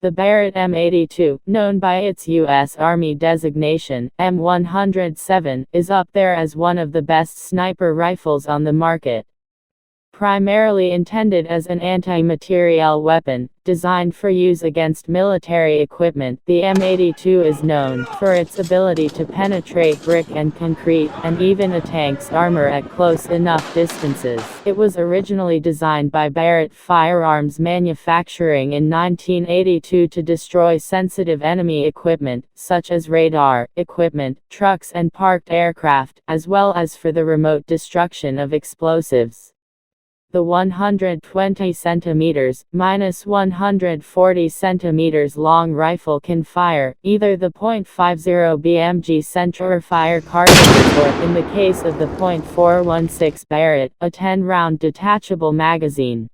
The Barrett M82, known by its U.S. Army designation, M107, is up there as one of the best sniper rifles on the market. Primarily intended as an anti-materiel weapon, designed for use against military equipment, the M82 is known for its ability to penetrate brick and concrete, and even a tank's armor at close enough distances. It was originally designed by Barrett Firearms Manufacturing in 1982 to destroy sensitive enemy equipment, such as radar equipment, trucks and parked aircraft, as well as for the remote destruction of explosives. The 120 cm minus 140 cm long rifle can fire either the .50 BMG centerfire cartridges or, in the case of the .416 Barrett, a 10-round detachable magazine.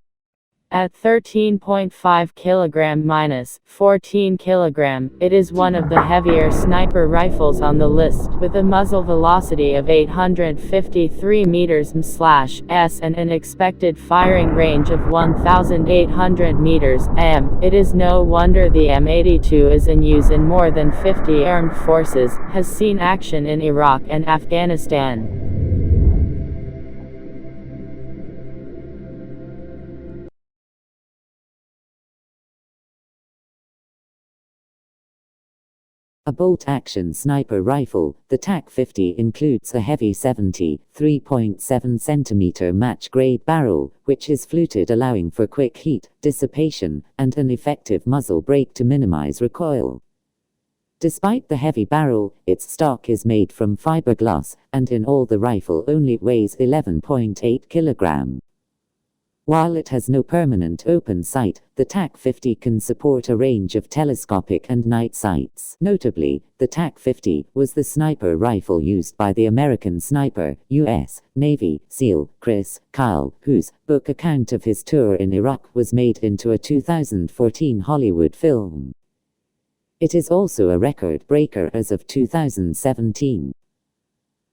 At 13.5 kg minus 14 kg, it is one of the heavier sniper rifles on the list, with a muzzle velocity of 853 meters/s and an expected firing range of 1,800 meters m. It is no wonder the M82 is in use in more than 50 armed forces, has seen action in Iraq and Afghanistan. A bolt-action sniper rifle, the TAC-50 includes a heavy 73.7 cm match-grade barrel, which is fluted, allowing for quick heat dissipation, and an effective muzzle brake to minimize recoil. Despite the heavy barrel, its stock is made from fiberglass, and in all the rifle only weighs 11.8 kg. While it has no permanent open sight, the TAC-50 can support a range of telescopic and night sights. Notably, the TAC-50 was the sniper rifle used by the American sniper, U.S. Navy SEAL, Chris Kyle, whose book account of his tour in Iraq was made into a 2014 Hollywood film. It is also a record breaker as of 2017.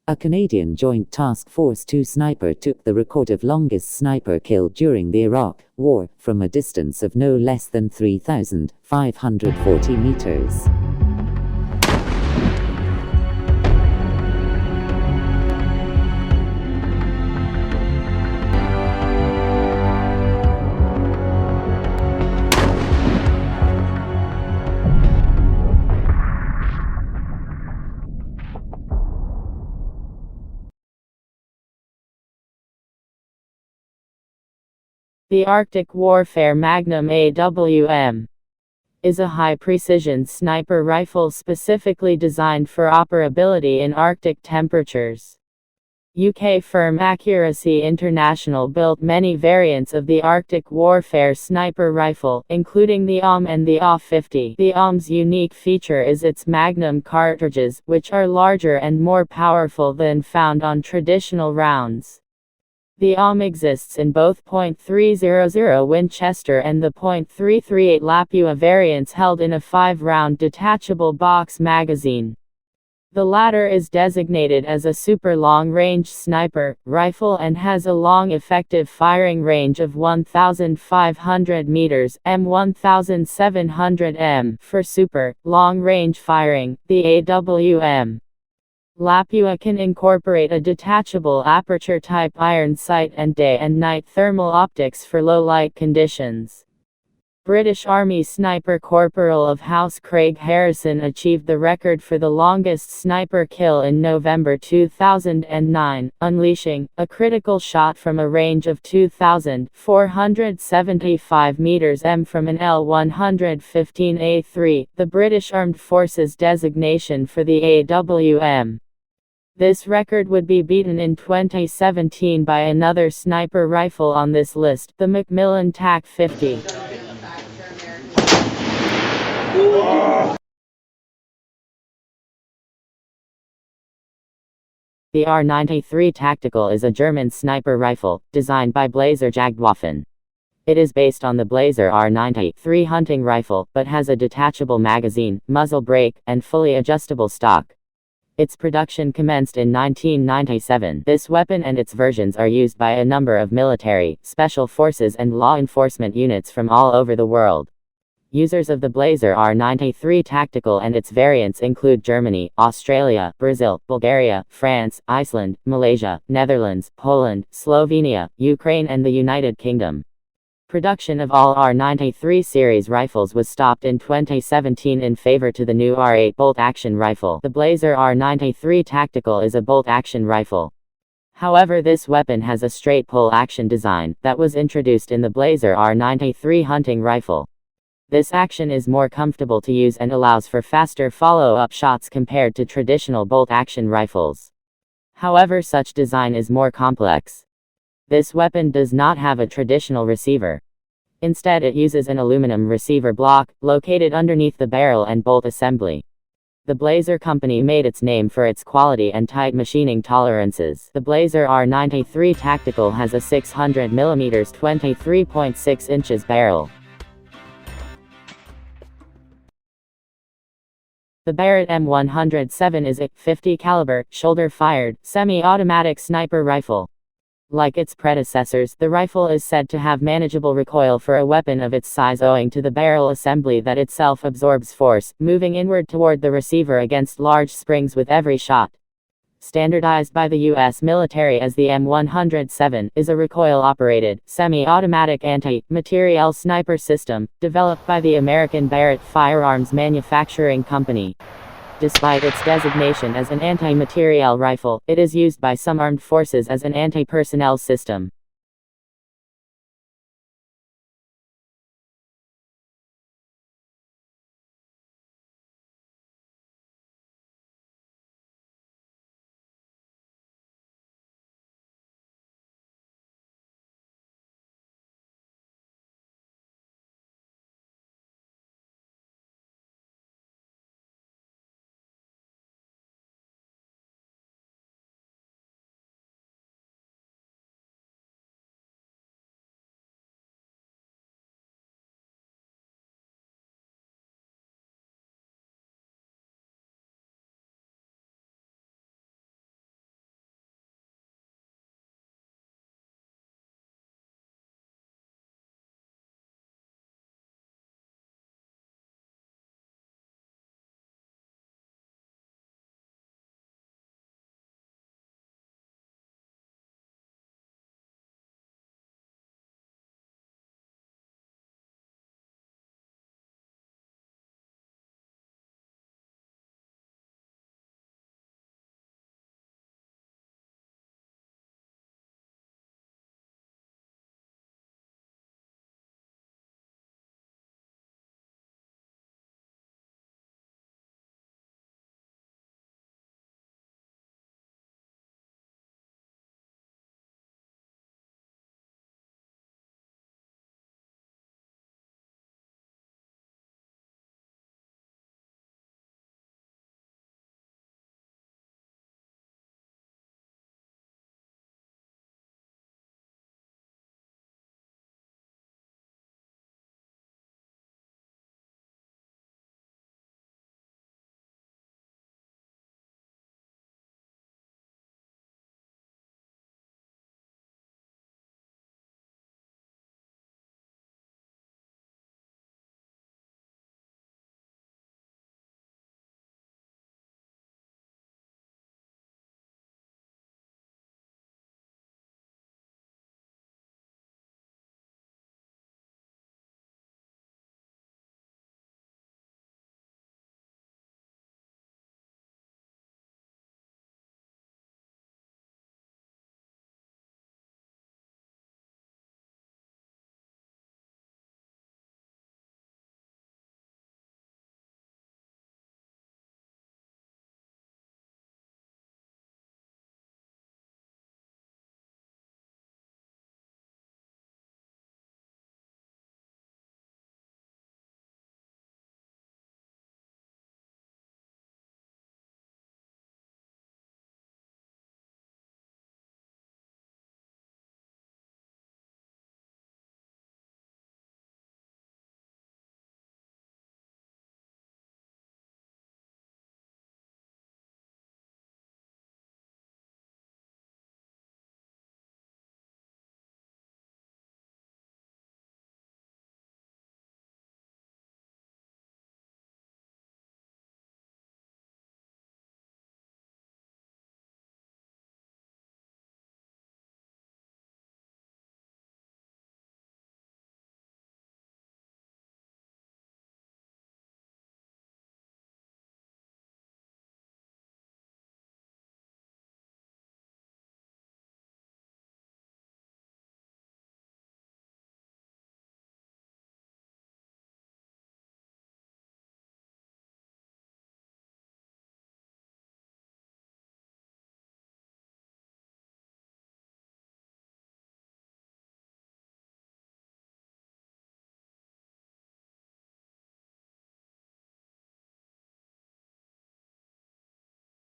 A Canadian Joint Task Force 2 sniper took the record of longest sniper kill during the Iraq War, from a distance of no less than 3,540 meters. The Arctic Warfare Magnum AWM is a high-precision sniper rifle specifically designed for operability in Arctic temperatures. UK firm Accuracy International built many variants of the Arctic Warfare sniper rifle, including the AWM and the AW50. The AWM's unique feature is its Magnum cartridges, which are larger and more powerful than found on traditional rounds. The AWM exists in both .300 Winchester and the .338 Lapua variants, held in a 5-round detachable box magazine. The latter is designated as a super long-range sniper rifle and has a long effective firing range of 1,500 meters (m 1,700 m) for super long-range firing. The AWM Lapua can incorporate a detachable aperture-type iron sight and day and night thermal optics for low-light conditions. British Army Sniper Corporal of House Craig Harrison achieved the record for the longest sniper kill in November 2009, unleashing a critical shot from a range of 2,475 meters m from an L115A3, the British Armed Forces designation for the AWM. This record would be beaten in 2017 by another sniper rifle on this list, the Macmillan TAC-50. The R93 Tactical is a German sniper rifle, designed by Blazer Jagdwaffen. It is based on the Blazer R93 hunting rifle, but has a detachable magazine, muzzle brake, and fully adjustable stock. Its production commenced in 1997. This weapon and its versions are used by a number of military, special forces and law enforcement units from all over the world. Users of the Blazer R93 Tactical and its variants include Germany, Australia, Brazil, Bulgaria, France, Iceland, Malaysia, Netherlands, Poland, Slovenia, Ukraine and the United Kingdom. Production of all R93 series rifles was stopped in 2017 in favor to the new R8 bolt-action rifle. The Blazer R93 Tactical is a bolt-action rifle. However, this weapon has a straight pull-action design that was introduced in the Blazer R93 hunting rifle. This action is more comfortable to use and allows for faster follow-up shots compared to traditional bolt-action rifles. However, such design is more complex. This weapon does not have a traditional receiver. Instead, it uses an aluminum receiver block, located underneath the barrel and bolt assembly. The Blazer company made its name for its quality and tight machining tolerances. The Blazer R93 Tactical has a 600mm 23.6 inches barrel. The Barrett M107 is a .50 caliber, shoulder-fired, semi-automatic sniper rifle. Like its predecessors, the rifle is said to have manageable recoil for a weapon of its size owing to the barrel assembly that itself absorbs force, moving inward toward the receiver against large springs with every shot. Standardized by the U.S. military as the M107, is a recoil-operated, semi-automatic anti-materiel sniper system, developed by the American Barrett Firearms Manufacturing Company. Despite its designation as an anti-materiel rifle, it is used by some armed forces as an anti-personnel system.